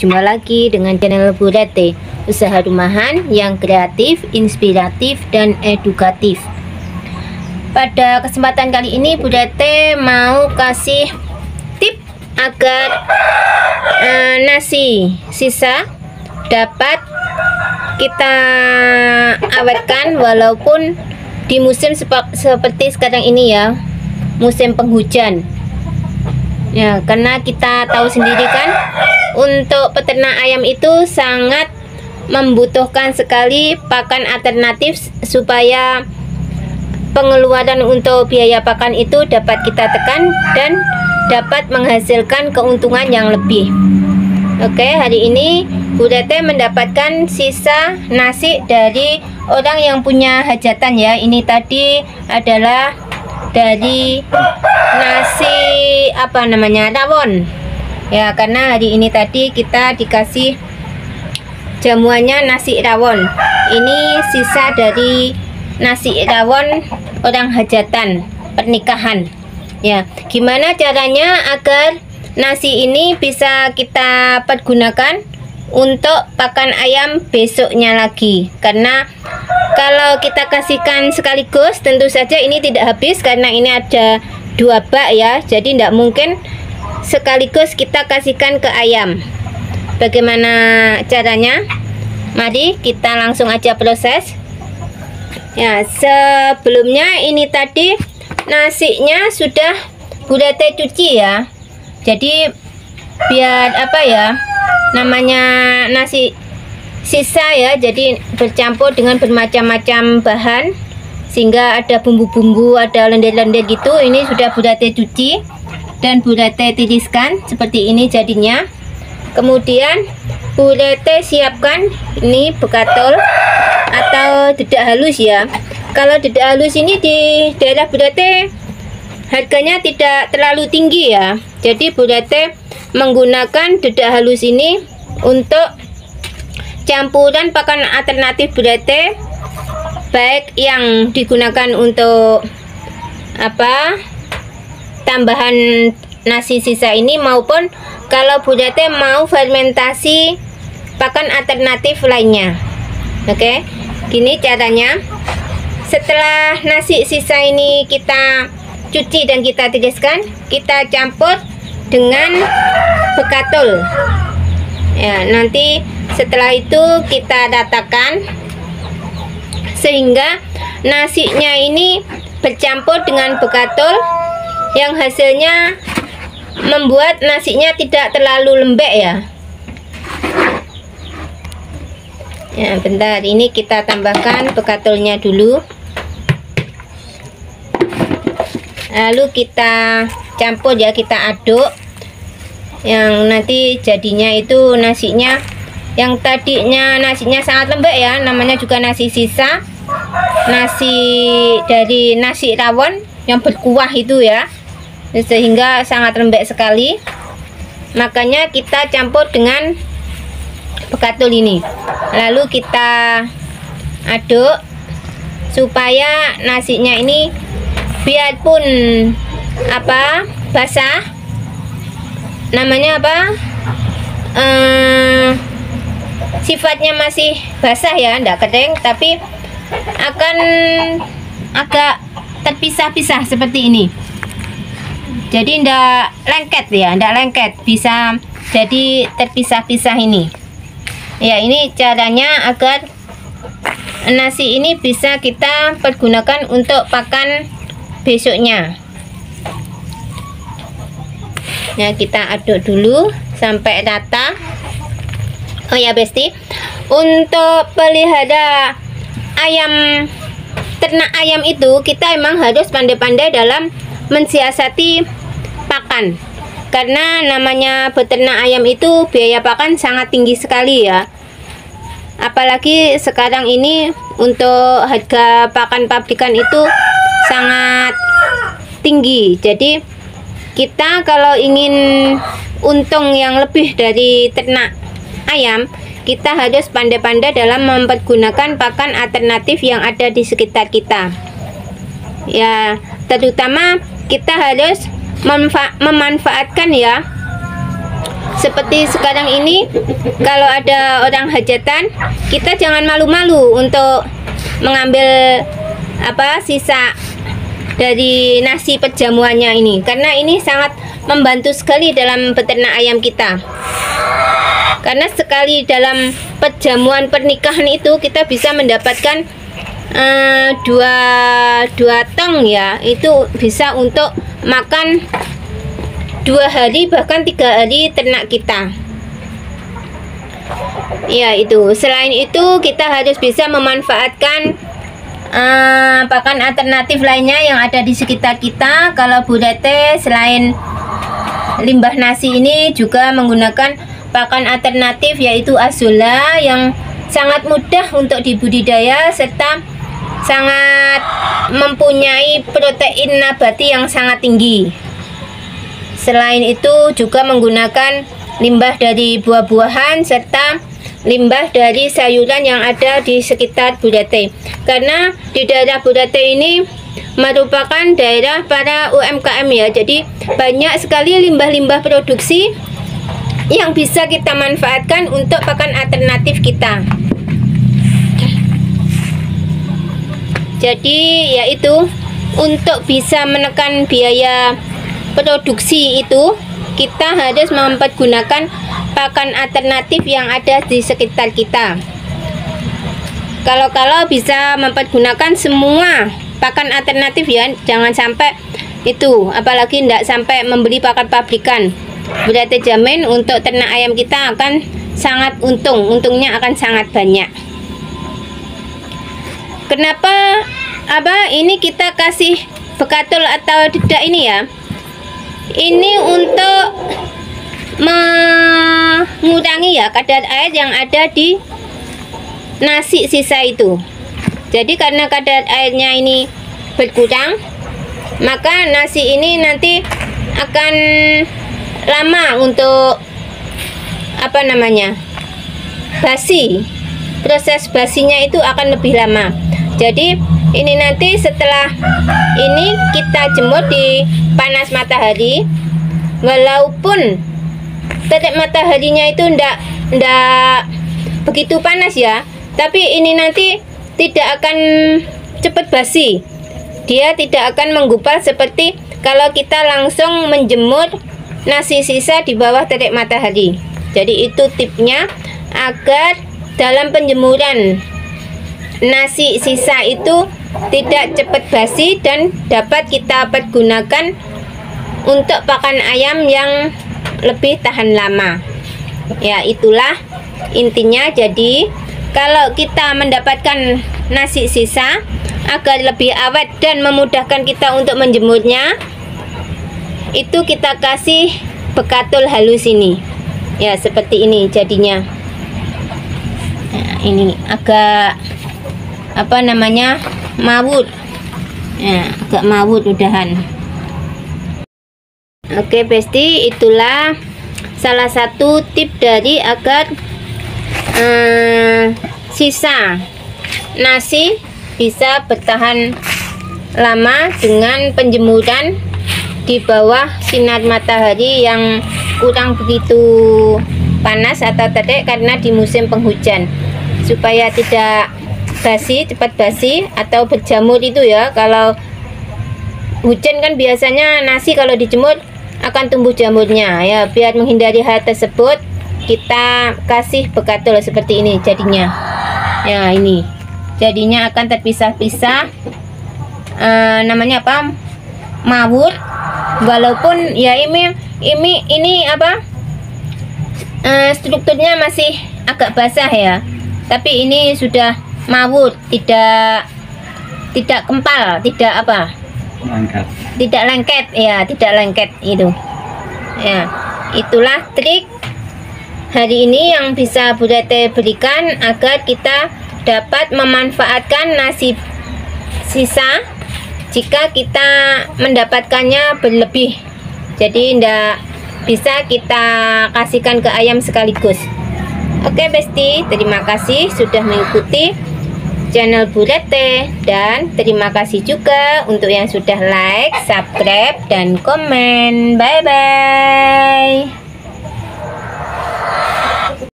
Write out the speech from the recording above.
berjumpa lagi dengan channel Bu Rete, usaha rumahan yang kreatif, inspiratif, dan edukatif. Pada kesempatan kali ini Bu Rete mau kasih tip agar nasi sisa dapat kita awetkan walaupun di musim seperti sekarang ini ya, musim penghujan. Ya, karena kita tahu sendiri kan, untuk peternak ayam itu sangat membutuhkan sekali pakan alternatif supaya pengeluaran untuk biaya pakan itu dapat kita tekan dan dapat menghasilkan keuntungan yang lebih. Oke, hari ini Bu Rete mendapatkan sisa nasi dari orang yang punya hajatan ya. Ini tadi adalah dari nasi rawon ya, karena hari ini tadi kita dikasih jamuannya nasi rawon. Ini sisa dari nasi rawon orang hajatan pernikahan ya. Gimana caranya agar nasi ini bisa kita pergunakan untuk pakan ayam besoknya lagi? Karena kalau kita kasihkan sekaligus tentu saja ini tidak habis, karena ini ada 2 bak ya, jadi tidak mungkin sekaligus kita kasihkan ke ayam. Bagaimana caranya? Mari kita langsung aja proses ya. Sebelumnya ini tadi nasinya sudah Bu Rete cuci ya, jadi biar namanya nasi sisa ya, jadi bercampur dengan bermacam-macam bahan sehingga ada bumbu-bumbu, ada lendir-lendir gitu. Ini sudah Bu Rete cuci dan Bu Rete tiriskan seperti ini jadinya. Kemudian Bu Rete siapkan ini bekatol atau dedak halus ya. Kalau dedak halus ini di daerah Bu Rete harganya tidak terlalu tinggi ya, jadi Bu Rete menggunakan dedak halus ini untuk campuran pakan alternatif Bu Rete, baik yang digunakan untuk tambahan nasi sisa ini maupun kalau Bu Rete mau fermentasi pakan alternatif lainnya. Oke, gini caranya. Setelah nasi sisa ini kita cuci dan kita tiriskan, kita campur dengan bekatol ya. Nanti setelah itu kita ratakan sehingga nasinya ini bercampur dengan bekatol, yang hasilnya membuat nasinya tidak terlalu lembek ya. Ya, bentar, ini kita tambahkan bekatolnya dulu, lalu kita campur ya, kita aduk, yang nanti jadinya itu nasinya yang tadinya nasinya sangat lembek ya, namanya juga nasi sisa, nasi dari nasi rawon yang berkuah itu ya, sehingga sangat lembek sekali. Makanya kita campur dengan bekatol ini, lalu kita aduk supaya nasinya ini biarpun basah, namanya sifatnya masih basah ya, enggak kering, tapi akan agak terpisah-pisah seperti ini. Jadi enggak lengket ya, enggak lengket, bisa jadi terpisah-pisah ini. Ya, ini caranya agar nasi ini bisa kita pergunakan untuk pakan besoknya. Nah, kita aduk dulu sampai rata. Oh ya Besti, untuk pelihara ayam, ternak ayam itu kita emang harus pandai-pandai dalam mensiasati pakan, karena namanya beternak ayam itu biaya pakan sangat tinggi sekali ya. Apalagi sekarang ini untuk harga pakan pabrikan itu sangat tinggi. Jadi kita kalau ingin untung yang lebih dari ternak ayam, kita harus pandai-pandai dalam mempergunakan pakan alternatif yang ada di sekitar kita ya. Terutama kita harus memanfaatkan ya seperti sekarang ini, kalau ada orang hajatan, kita jangan malu-malu untuk mengambil sisa dari nasi perjamuannya ini, karena ini sangat membantu sekali dalam beternak ayam kita. Karena sekali dalam perjamuan pernikahan itu kita bisa mendapatkan dua tong ya, itu bisa untuk makan 2 hari bahkan 3 hari ternak kita. Ya itu. Selain itu kita harus bisa memanfaatkan pakan alternatif lainnya yang ada di sekitar kita. Kalau Bu Rete selain limbah nasi ini juga menggunakan pakan alternatif yaitu Azolla yang sangat mudah untuk dibudidaya serta sangat mempunyai protein nabati yang sangat tinggi. Selain itu juga menggunakan limbah dari buah-buahan serta limbah dari sayuran yang ada di sekitar Bu Rete. Karena di daerah Bu Rete ini merupakan daerah para UMKM ya, jadi banyak sekali limbah-limbah produksi yang bisa kita manfaatkan untuk pakan alternatif kita. Jadi yaitu untuk bisa menekan biaya produksi itu kita harus mempergunakan pakan alternatif yang ada di sekitar kita. Kalau bisa mempergunakan semua pakan alternatif ya, jangan sampai itu, apalagi tidak sampai membeli pakan pabrikan. Berarti jamin untuk ternak ayam kita akan sangat untungnya akan sangat banyak. Kenapa ini kita kasih bekatul atau tidak ini ya? Ini untuk mengurangi ya kadar air yang ada di nasi sisa itu. Jadi karena kadar airnya ini berkurang, maka nasi ini nanti akan lama untuk basi. Proses basinya itu akan lebih lama. Jadi ini nanti setelah ini kita jemur di panas matahari, walaupun terik mataharinya itu ndak begitu panas ya, tapi ini nanti tidak akan cepat basi. Dia tidak akan menggupal seperti kalau kita langsung menjemur nasi sisa di bawah terik matahari. Jadi itu tipnya agar dalam penjemuran nasi sisa itu tidak cepat basi dan dapat kita pergunakan untuk pakan ayam yang lebih tahan lama. Ya itulah intinya. Jadi kalau kita mendapatkan nasi sisa agar lebih awet dan memudahkan kita untuk menjemurnya, itu kita kasih bekatul halus ini ya, seperti ini jadinya. Nah, ini agak mawut ya, agak mawut udahan. Oke Besti, itulah salah satu tip dari agar sisa nasi bisa bertahan lama dengan penjemuran di bawah sinar matahari yang kurang begitu panas atau terik karena di musim penghujan, supaya tidak cepat basi atau berjamur itu ya. Kalau hujan kan biasanya nasi kalau dijemur akan tumbuh jamurnya ya. Biar menghindari hal tersebut, kita kasih bekatul seperti ini jadinya ya. Ini jadinya akan terpisah-pisah, mawut. Walaupun ya ini strukturnya masih agak basah ya, tapi ini sudah mawut, tidak kempal, tidak lengket ya, tidak lengket itu ya. Itulah trik hari ini yang bisa Bu Rete berikan agar kita dapat memanfaatkan nasi sisa jika kita mendapatkannya berlebih. Jadi tidak bisa kita kasihkan ke ayam sekaligus. Oke Besti, terima kasih sudah mengikuti channel Bu Rete, dan terima kasih juga untuk yang sudah like, subscribe, dan komen. Bye bye.